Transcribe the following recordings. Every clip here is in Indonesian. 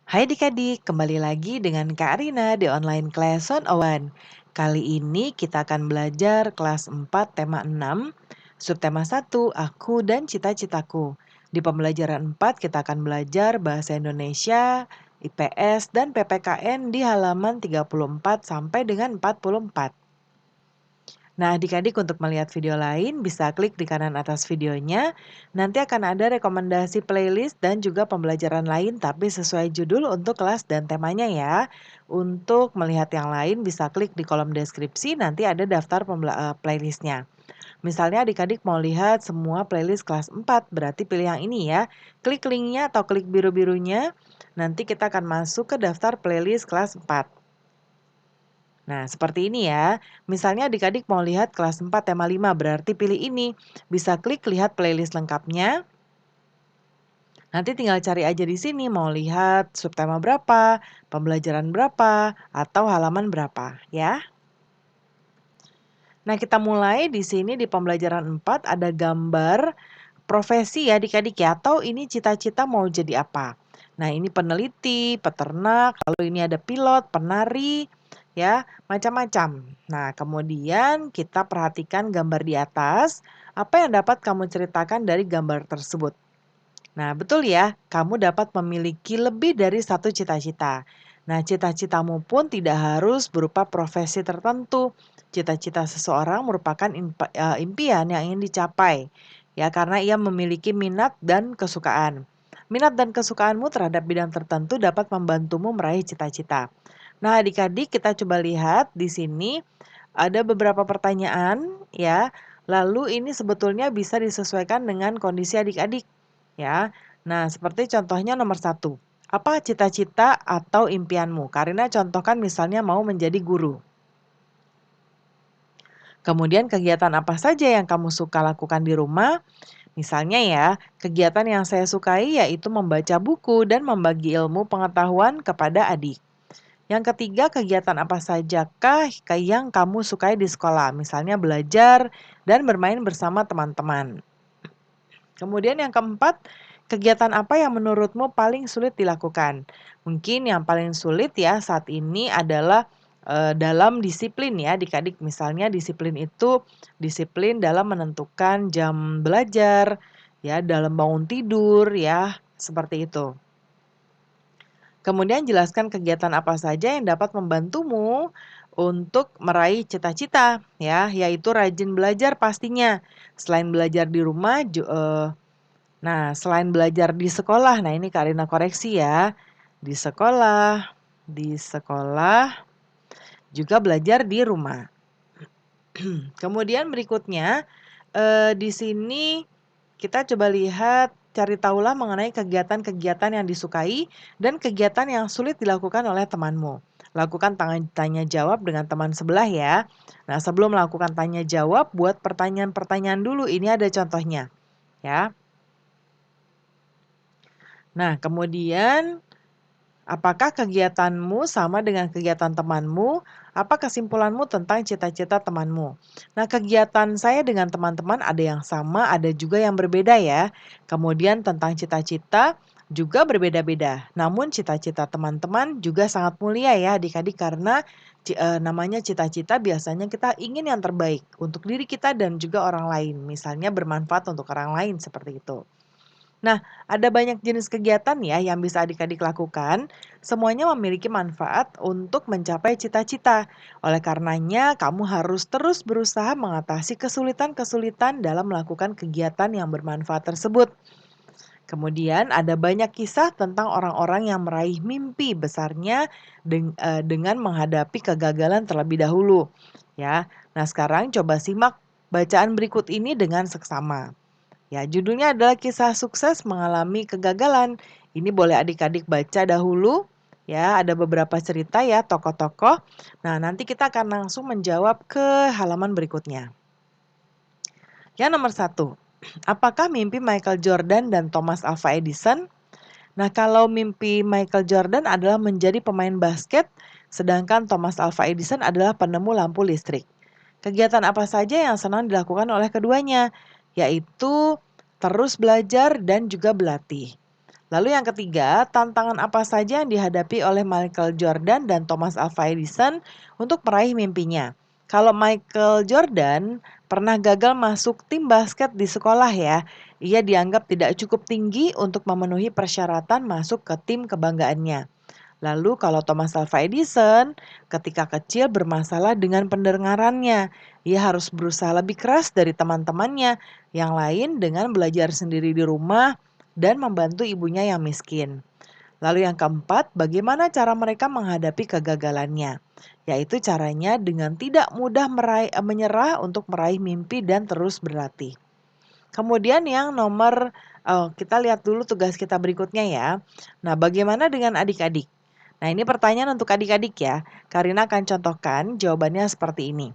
Hai adik-adik, kembali lagi dengan Kak Arina di online class 101. Kali ini kita akan belajar kelas 4 tema 6, subtema 1, aku dan cita-citaku. Di pembelajaran 4 kita akan belajar bahasa Indonesia, IPS, dan PPKN di halaman 34 sampai dengan 44. Nah, adik-adik untuk melihat video lain bisa klik di kanan atas videonya. Nanti akan ada rekomendasi playlist dan juga pembelajaran lain tapi sesuai judul untuk kelas dan temanya ya. Untuk melihat yang lain bisa klik di kolom deskripsi, nanti ada daftar playlistnya. Misalnya adik-adik mau lihat semua playlist kelas 4, berarti pilih yang ini ya. Klik linknya atau klik biru-birunya, nanti kita akan masuk ke daftar playlist kelas 4. Nah, seperti ini ya. Misalnya adik-adik mau lihat kelas 4 tema 5, berarti pilih ini. Bisa klik lihat playlist lengkapnya. Nanti tinggal cari aja di sini mau lihat subtema berapa, pembelajaran berapa, atau halaman berapa ya. Nah, kita mulai di sini di pembelajaran 4 ada gambar profesi ya adik-adik ya, atau ini cita-cita mau jadi apa. Nah, ini peneliti, peternak, lalu ini ada pilot, penari, ya, macam-macam. Nah, kemudian kita perhatikan gambar di atas, apa yang dapat kamu ceritakan dari gambar tersebut. Nah, betul ya, kamu dapat memiliki lebih dari satu cita-cita. Nah, cita-citamu pun tidak harus berupa profesi tertentu. Cita-cita seseorang merupakan impian yang ingin dicapai, ya, karena ia memiliki minat dan kesukaan. Minat dan kesukaanmu terhadap bidang tertentu dapat membantumu meraih cita-cita. Nah, adik-adik, kita coba lihat di sini ada beberapa pertanyaan, ya. Lalu ini sebetulnya bisa disesuaikan dengan kondisi adik-adik. Ya, nah seperti contohnya nomor satu. Apa cita-cita atau impianmu? Karina contohkan misalnya mau menjadi guru. Kemudian kegiatan apa saja yang kamu suka lakukan di rumah? Misalnya ya, kegiatan yang saya sukai yaitu membaca buku dan membagi ilmu pengetahuan kepada adik. Yang ketiga, kegiatan apa sajakah yang kamu sukai di sekolah? Misalnya belajar dan bermain bersama teman-teman. Kemudian yang keempat, kegiatan apa yang menurutmu paling sulit dilakukan? Mungkin yang paling sulit ya saat ini adalah dalam disiplin ya adik-adik. Misalnya disiplin itu disiplin dalam menentukan jam belajar, ya dalam bangun tidur ya, seperti itu. Kemudian jelaskan kegiatan apa saja yang dapat membantumu untuk meraih cita-cita ya, yaitu rajin belajar pastinya. Selain belajar di rumah, nah, selain belajar di sekolah, nah ini Kak Rina koreksi ya. Di sekolah, juga belajar di rumah. Kemudian berikutnya, di sini kita coba lihat, cari tahulah mengenai kegiatan-kegiatan yang disukai dan kegiatan yang sulit dilakukan oleh temanmu. Lakukan tanya jawab dengan teman sebelah ya. Nah, sebelum melakukan tanya jawab, buat pertanyaan-pertanyaan dulu. Ini ada contohnya, ya. Nah, kemudian apakah kegiatanmu sama dengan kegiatan temanmu? Apa kesimpulanmu tentang cita-cita temanmu? Nah, kegiatan saya dengan teman-teman ada yang sama, ada juga yang berbeda ya. Kemudian tentang cita-cita juga berbeda-beda. Namun cita-cita teman-teman juga sangat mulia ya adik-adik karena namanya cita-cita biasanya kita ingin yang terbaik untuk diri kita dan juga orang lain. Misalnya bermanfaat untuk orang lain seperti itu. Nah, ada banyak jenis kegiatan ya yang bisa adik-adik lakukan. Semuanya memiliki manfaat untuk mencapai cita-cita. Oleh karenanya, kamu harus terus berusaha mengatasi kesulitan-kesulitan dalam melakukan kegiatan yang bermanfaat tersebut. Kemudian ada banyak kisah tentang orang-orang yang meraih mimpi besarnya dengan menghadapi kegagalan terlebih dahulu. Ya, nah sekarang coba simak bacaan berikut ini dengan seksama. Ya, judulnya adalah kisah sukses mengalami kegagalan. Ini boleh adik-adik baca dahulu. Ya, ada beberapa cerita ya, tokoh-tokoh. Nah, nanti kita akan langsung menjawab ke halaman berikutnya. Yang nomor satu, apakah mimpi Michael Jordan dan Thomas Alva Edison? Nah, kalau mimpi Michael Jordan adalah menjadi pemain basket, sedangkan Thomas Alva Edison adalah penemu lampu listrik. Kegiatan apa saja yang senang dilakukan oleh keduanya? Yaitu terus belajar dan juga berlatih. Lalu yang ketiga, tantangan apa saja yang dihadapi oleh Michael Jordan dan Thomas Alva Edison untuk meraih mimpinya? Kalau Michael Jordan pernah gagal masuk tim basket di sekolah ya, ia dianggap tidak cukup tinggi untuk memenuhi persyaratan masuk ke tim kebanggaannya. Lalu kalau Thomas Alva Edison ketika kecil bermasalah dengan pendengarannya, ia harus berusaha lebih keras dari teman-temannya yang lain dengan belajar sendiri di rumah dan membantu ibunya yang miskin. Lalu yang keempat, bagaimana cara mereka menghadapi kegagalannya? Yaitu caranya dengan tidak mudah menyerah untuk meraih mimpi dan terus berlatih. Kemudian yang kita lihat dulu tugas kita berikutnya ya. Nah, bagaimana dengan adik-adik? Nah, ini pertanyaan untuk adik-adik ya. Karina akan contohkan jawabannya seperti ini.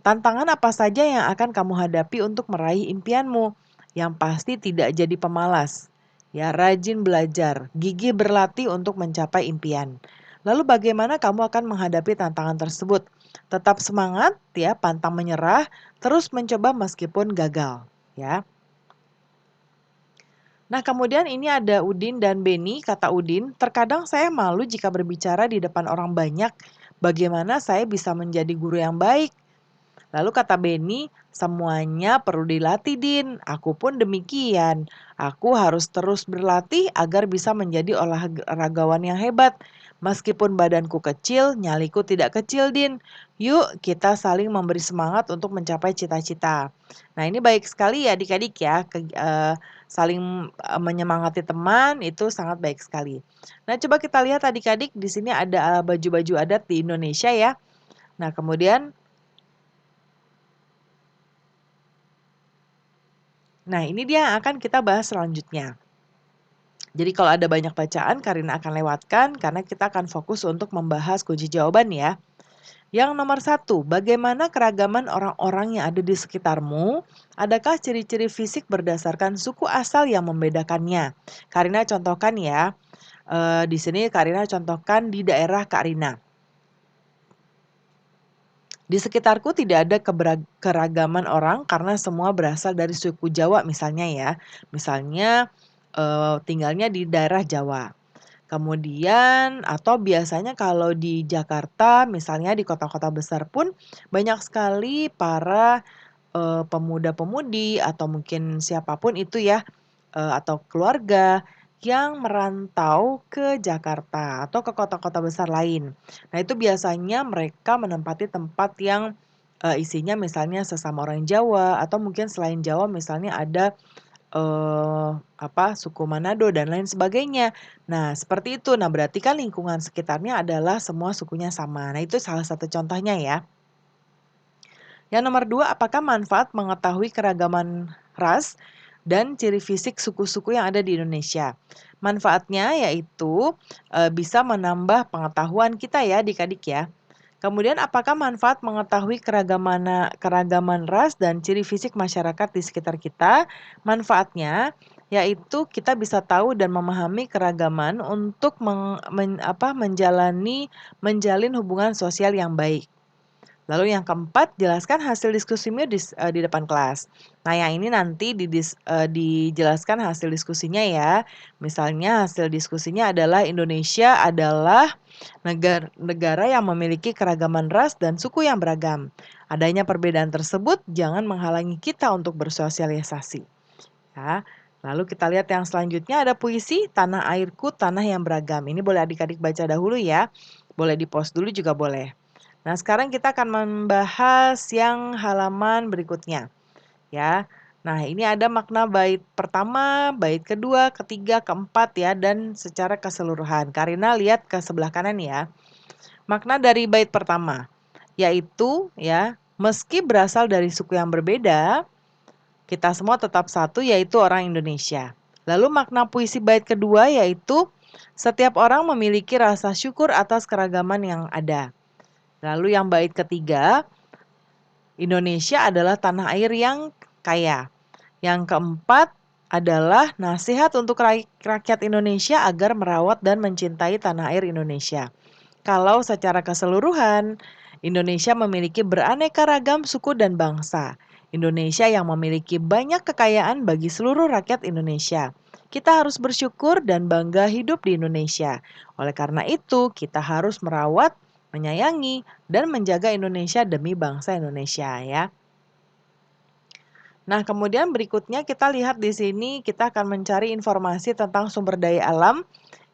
Tantangan apa saja yang akan kamu hadapi untuk meraih impianmu? Yang pasti tidak jadi pemalas. Ya, rajin belajar, gigih berlatih untuk mencapai impian. Lalu bagaimana kamu akan menghadapi tantangan tersebut? Tetap semangat ya, pantang menyerah, terus mencoba meskipun gagal, ya. Nah, kemudian ini ada Udin dan Beni, kata Udin, terkadang saya malu jika berbicara di depan orang banyak. Bagaimana saya bisa menjadi guru yang baik? Lalu kata Beni, semuanya perlu dilatih Din, aku pun demikian. Aku harus terus berlatih agar bisa menjadi olahragawan yang hebat. Meskipun badanku kecil, nyaliku tidak kecil Din. Yuk kita saling memberi semangat untuk mencapai cita-cita. Nah ini baik sekali ya adik-adik ya, saling menyemangati teman itu sangat baik sekali. Nah coba kita lihat adik-adik di sini ada baju-baju adat di Indonesia ya. Nah kemudian Nah, ini dia yang akan kita bahas selanjutnya. Jadi kalau ada banyak bacaan, Karina akan lewatkan karena kita akan fokus untuk membahas kunci jawaban ya. Yang nomor satu, bagaimana keragaman orang-orang yang ada di sekitarmu? Adakah ciri-ciri fisik berdasarkan suku asal yang membedakannya? Karina contohkan ya. Di sini Karina contohkan di daerah Karina. Di sekitarku tidak ada keragaman orang karena semua berasal dari suku Jawa misalnya ya. Misalnya tinggalnya di daerah Jawa. Kemudian atau biasanya kalau di Jakarta misalnya di kota-kota besar pun banyak sekali para pemuda-pemudi atau mungkin siapapun itu ya, atau keluarga yang merantau ke Jakarta atau ke kota-kota besar lain. Nah, itu biasanya mereka menempati tempat yang, isinya misalnya sesama orang Jawa atau mungkin selain Jawa misalnya ada, suku Manado dan lain sebagainya. Nah, seperti itu. Nah, berarti kan lingkungan sekitarnya adalah semua sukunya sama. Nah, itu salah satu contohnya ya. Yang nomor dua, apakah manfaat mengetahui keragaman ras dan ciri fisik suku-suku yang ada di Indonesia? Manfaatnya yaitu bisa menambah pengetahuan kita ya adik-adik ya. Kemudian apakah manfaat mengetahui keragaman ras dan ciri fisik masyarakat di sekitar kita? Manfaatnya yaitu kita bisa tahu dan memahami keragaman untuk menjalin hubungan sosial yang baik. Lalu yang keempat, jelaskan hasil diskusimu di depan kelas. Nah, yang ini nanti dijelaskan hasil diskusinya ya. Misalnya hasil diskusinya adalah Indonesia adalah negara yang memiliki keragaman ras dan suku yang beragam. Adanya perbedaan tersebut jangan menghalangi kita untuk bersosialisasi. Ya. Lalu kita lihat yang selanjutnya ada puisi Tanah Airku Tanah yang Beragam. Ini boleh adik-adik baca dahulu ya. Boleh di-pause dulu juga boleh. Nah, sekarang kita akan membahas yang halaman berikutnya, ya. Nah, ini ada makna bait pertama, bait kedua, ketiga, keempat ya, dan secara keseluruhan. Karina lihat ke sebelah kanan ya. Makna dari bait pertama, yaitu ya, meski berasal dari suku yang berbeda, kita semua tetap satu yaitu orang Indonesia. Lalu makna puisi bait kedua yaitu setiap orang memiliki rasa syukur atas keragaman yang ada. Lalu yang bait ketiga, Indonesia adalah tanah air yang kaya. Yang keempat adalah nasihat untuk rakyat Indonesia agar merawat dan mencintai tanah air Indonesia. Kalau secara keseluruhan, Indonesia memiliki beraneka ragam suku dan bangsa. Indonesia yang memiliki banyak kekayaan bagi seluruh rakyat Indonesia. Kita harus bersyukur dan bangga hidup di Indonesia. Oleh karena itu, kita harus merawat, menyayangi, dan menjaga Indonesia demi bangsa Indonesia ya. Nah, kemudian berikutnya kita lihat di sini kita akan mencari informasi tentang sumber daya alam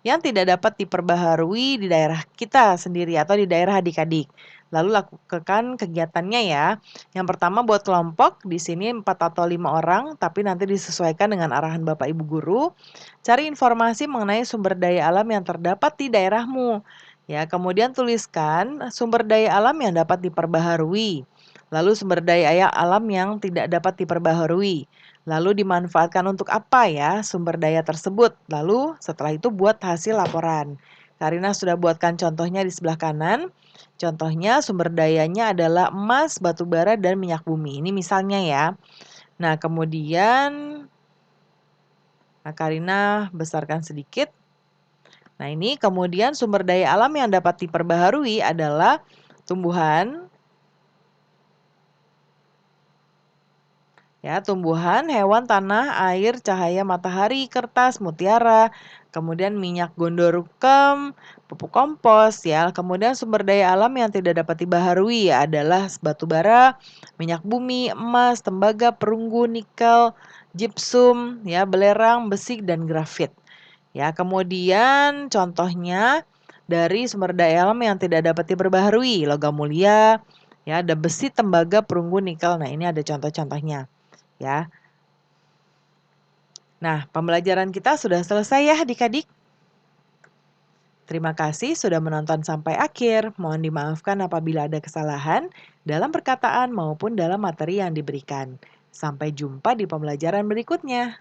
yang tidak dapat diperbaharui di daerah kita sendiri atau di daerah adik-adik. Lalu lakukan kegiatannya ya. Yang pertama buat kelompok, di sini 4 atau 5 orang, tapi nanti disesuaikan dengan arahan Bapak Ibu Guru. Cari informasi mengenai sumber daya alam yang terdapat di daerahmu. Ya, kemudian tuliskan sumber daya alam yang dapat diperbaharui. Lalu sumber daya alam yang tidak dapat diperbaharui. Lalu dimanfaatkan untuk apa ya sumber daya tersebut. Lalu setelah itu buat hasil laporan. Karina sudah buatkan contohnya di sebelah kanan. Contohnya sumber dayanya adalah emas, batu bara, dan minyak bumi. Ini misalnya ya. Nah kemudian Karina besarkan sedikit. Nah ini kemudian sumber daya alam yang dapat diperbaharui adalah tumbuhan, ya, tumbuhan, hewan, tanah, air, cahaya matahari, kertas, mutiara, kemudian minyak gondorukem, pupuk kompos ya. Kemudian sumber daya alam yang tidak dapat dibaharui ya, adalah batu bara, minyak bumi, emas, tembaga, perunggu, nikel, gypsum, ya, belerang, besi dan grafit. Ya, kemudian contohnya dari sumber daya alam yang tidak dapat diperbaharui, logam mulia, ya, ada besi, tembaga, perunggu, nikel. Nah, ini ada contoh-contohnya ya. Nah, pembelajaran kita sudah selesai ya adik-adik. Terima kasih sudah menonton sampai akhir. Mohon dimaafkan apabila ada kesalahan dalam perkataan maupun dalam materi yang diberikan. Sampai jumpa di pembelajaran berikutnya.